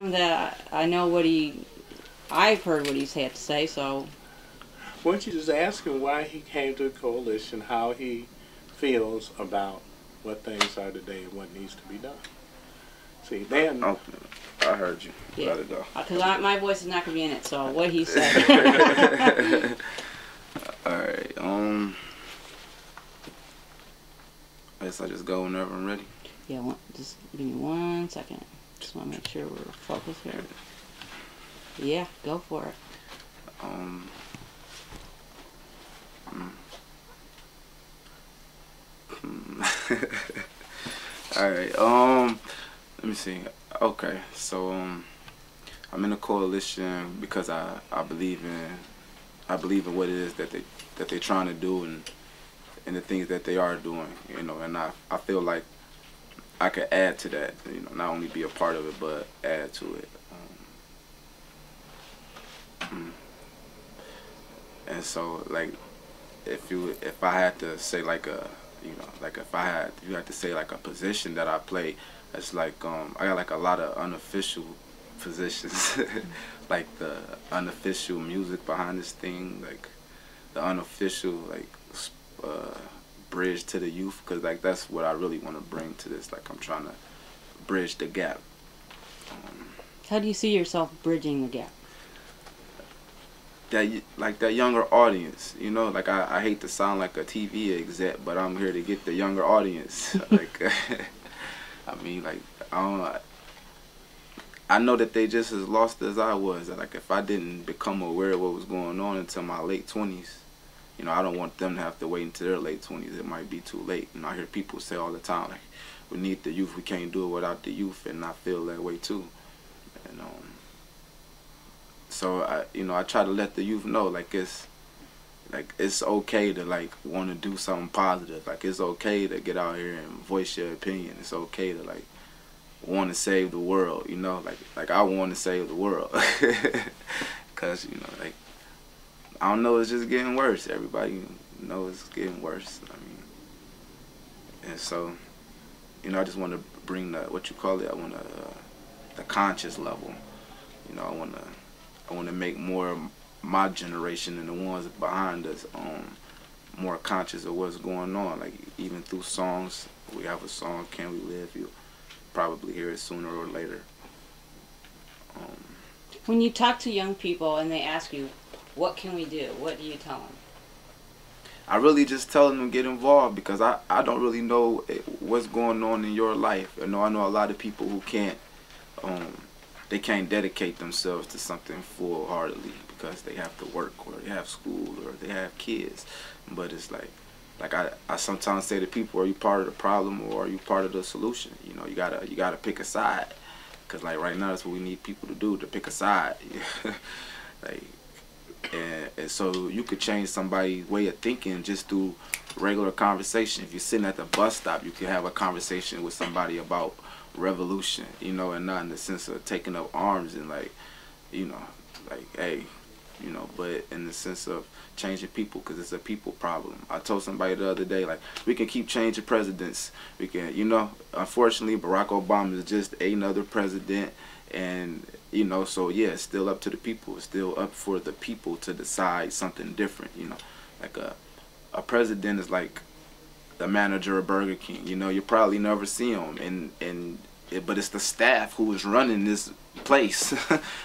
That I know I've heard what he's had to say, so. Why don't you just ask him why he came to the coalition, how he feels about what things are today and what needs to be done. See, then... Oh, I heard you. Yeah. Let it go. Because my voice is not going to be in it, so what he said. Alright, I guess I just go whenever I'm ready. Yeah, just give me 1 second. Just want to make sure we're focused here. Yeah, go for it. Alright, let me see. Okay, so I'm in a coalition because I believe in what it is that they're trying to do and the things that they are doing, you know, and I feel like I could add to that, you know, not only be a part of it but add to it. And so, like, if I had to say like a, you know, like if you had to say like a position that I play, it's like I got like a lot of unofficial positions, like the unofficial music behind this thing, like the unofficial like bridge to the youth, because like that's what I really want to bring to this. Like I'm trying to bridge the gap. How do you see yourself bridging the gap? That younger audience, you know, like I hate to sound like a TV exec, but I'm here to get the younger audience. Like, I mean, like, I know that they just as lost as I was. Like, if I didn't become aware of what was going on until my late 20s, you know, I don't want them to have to wait until their late 20s. It might be too late. And I hear people say all the time, like, we need the youth, we can't do it without the youth, and I feel that way too. And so I try to let the youth know, like it's okay to like want to do something positive. Like it's okay to get out here and voice your opinion. It's okay to like want to save the world. You know, like I want to save the world, cause you know, like I don't know, it's just getting worse. Everybody knows it's getting worse. I mean, and so you know, I just want to bring the I want the conscious level. You know, I want to make more of my generation and the ones behind us more conscious of what's going on. Like even through songs, we have a song, "Can We Live?" You'll probably hear it sooner or later. When you talk to young people and they ask you, what can we do? What do you tell them? I really just tell them to get involved, because I don't really know what's going on in your life. I know a lot of people who can't they can't dedicate themselves to something full-heartedly because they have to work or they have school or they have kids. But it's like I sometimes say to people, are you part of the problem or are you part of the solution? You know, you gotta pick a side, because like right now that's what we need people to do, to pick a side. Like, and so you could change somebody's way of thinking just through regular conversation. If you're sitting at the bus stop, you can have a conversation with somebody about revolution, you know, and not in the sense of taking up arms and like, you know, like, hey, you know, but in the sense of changing people, because it's a people problem. I told somebody the other day, like, we can keep changing presidents, we can, you know, unfortunately Barack Obama is just another president, and you know, so yeah, it's still up to the people. It's still up for the people to decide something different, you know. Like a president is like the manager of Burger King. You know, you probably never see him, but it's the staff who is running this place.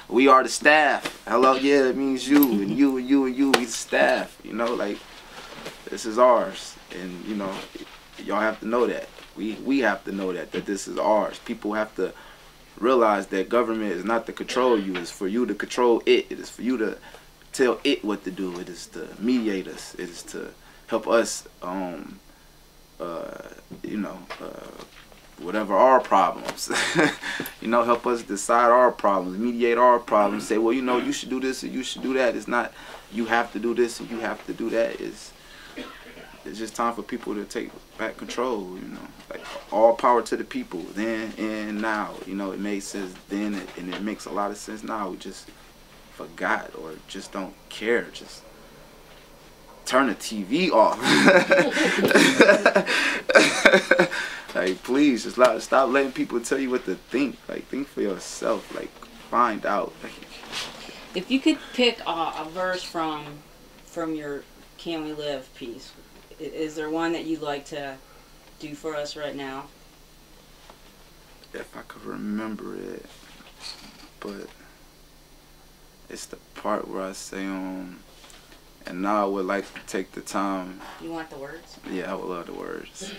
We are the staff. Hello, yeah, it means you and you and you and you. We the staff. You know, like this is ours, and you know, y'all have to know that. We have to know that this is ours. People have to realize that government is not to control you. It's for you to control it. It is for you to tell it what to do. It is to mediate us. It is to help us, you know, whatever our problems, you know, help us decide our problems, mediate our problems, say, well, you know, you should do this or you should do that. It's not you have to do this and you have to do that. It's just time for people to take back control, you know, like all power to the people then and now. You know, it made sense then and it makes a lot of sense now. We just forgot or just don't care. Just turn the TV off. Like, Like, please, just stop letting people tell you what to think. Like, think for yourself. Like, find out. Like, If you could pick a verse from your "Can We Live" piece, is there one that you'd like to do for us right now? if I could remember it, but it's the part where I say, and now I would like to take the time. You want the words? Yeah, I would love the words.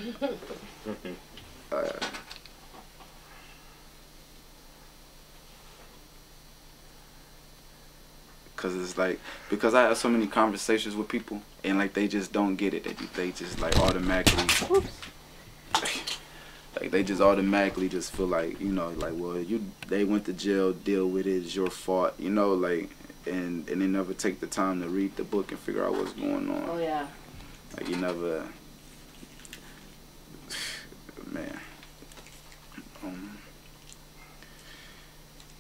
Cause it's like, because I have so many conversations with people and like they just don't get it. They just like automatically, like they just automatically just feel like, you know, like, well, they went to jail, deal with it, it's your fault, you know, like, and they never take the time to read the book and figure out what's going on. Oh yeah. Like you never, man.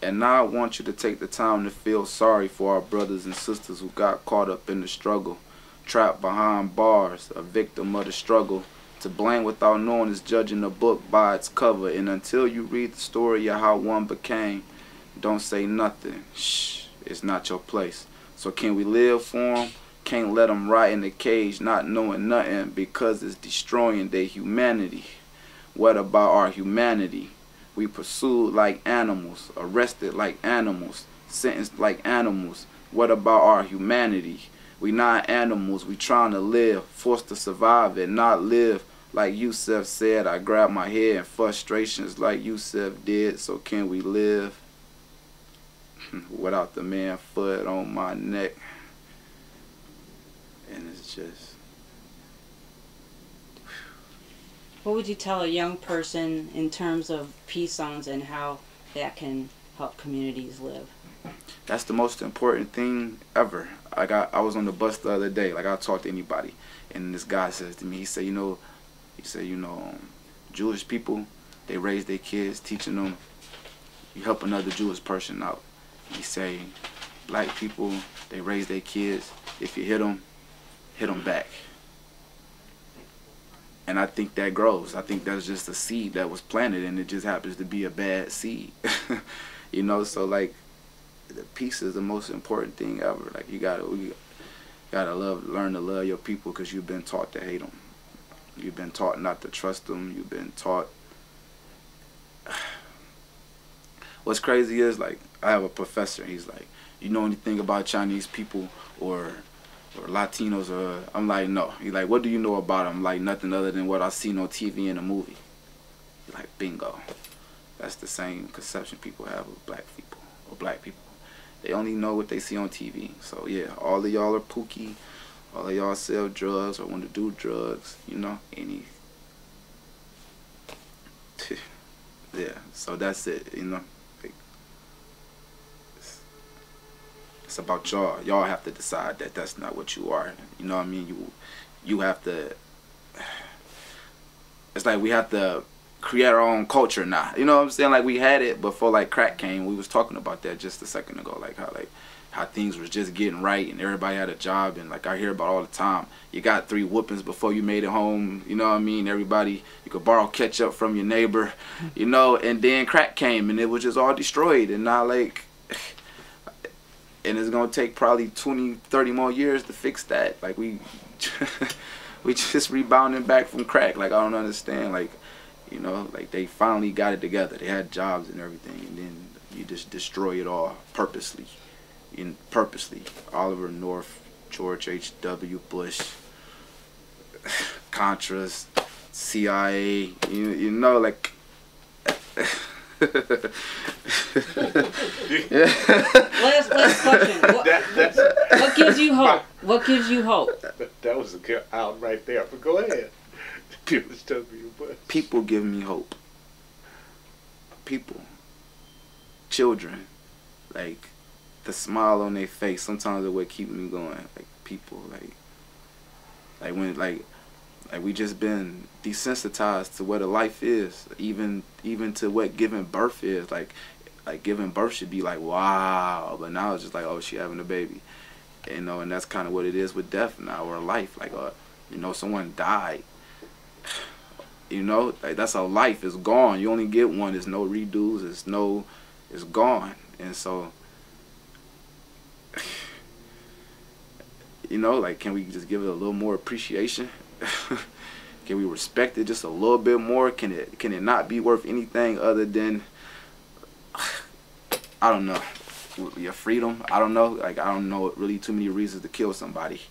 And now I want you to take the time to feel sorry for our brothers and sisters who got caught up in the struggle, trapped behind bars, a victim of the struggle. To blame without knowing is judging a book by its cover. And until you read the story of how one became, don't say nothing. Shh, it's not your place. So can we live for them? Can't let them rot in the cage not knowing nothing because it's destroying their humanity. What about our humanity? We pursued like animals, arrested like animals, sentenced like animals. What about our humanity? We not animals, we trying to live, forced to survive and not live. Like Yusef said, I grabbed my head in frustrations like Yusef did. So can we live without the man foot on my neck? And it's just... What would you tell a young person in terms of peace songs and how that can help communities live? That's the most important thing ever. I was on the bus the other day. Like, I talked to anybody, and this guy says to me, he said, Jewish people, they raise their kids, teaching them, you help another Jewish person out. He say, black people, they raise their kids, if you hit them back. And I think that grows. I think that's just a seed that was planted, and it just happens to be a bad seed. You know, so like, the peace is the most important thing ever. Like, you gotta learn to love your people because you've been taught to hate them. You've been taught not to trust them. You've been taught. What's crazy is, like, I have a professor. He's like, you know anything about Chinese people or Latinos? Or I'm like, no. He's like, what do you know about them? Like, nothing other than what I seen on TV in a movie. He's like, bingo. That's the same conception people have of black people or black people. They only know what they see on TV. So yeah, all of y'all are pookie. All of y'all sell drugs or want to do drugs. You know, yeah. So that's it. You know, like, it's about y'all. Y'all have to decide that that's not what you are. You know what I mean? You have to. It's like we have to create our own culture now. You know what I'm saying? Like, we had it before, like, crack came. We was talking about that just a second ago. Like how things was just getting right and everybody had a job, and like I hear about all the time, you got 3 whoopings before you made it home. You know what I mean? Everybody, you could borrow ketchup from your neighbor, you know, and then crack came and it was just all destroyed. And now, like, and it's gonna take probably 20, 30 more years to fix that. Like, we just rebounding back from crack. Like, I don't understand. Like, you know, like, they finally got it together. They had jobs and everything, and then you just destroy it all purposely. Oliver North, George H.W. Bush, Contras, CIA, you know, like... Last question. What gives you hope? What gives you hope? That was a out right there. But go ahead. People give me hope. People, children, like, the smile on their face. Sometimes it what keep me going. Like, people, like when we just been desensitized to what a life is, even to what giving birth is. Like giving birth should be like, wow, but now it's just like, oh, she having a baby, you know. And that's kind of what it is with death now, or life. Like, you know, someone died. You know, like that's a life. It's gone. You only get one. There's no redos. It's gone. And so, you know, like, can we just give it a little more appreciation? Can we respect it just a little bit more? Can it not be worth anything other than, I don't know, your freedom? I don't know. Like, I don't know really too many reasons to kill somebody.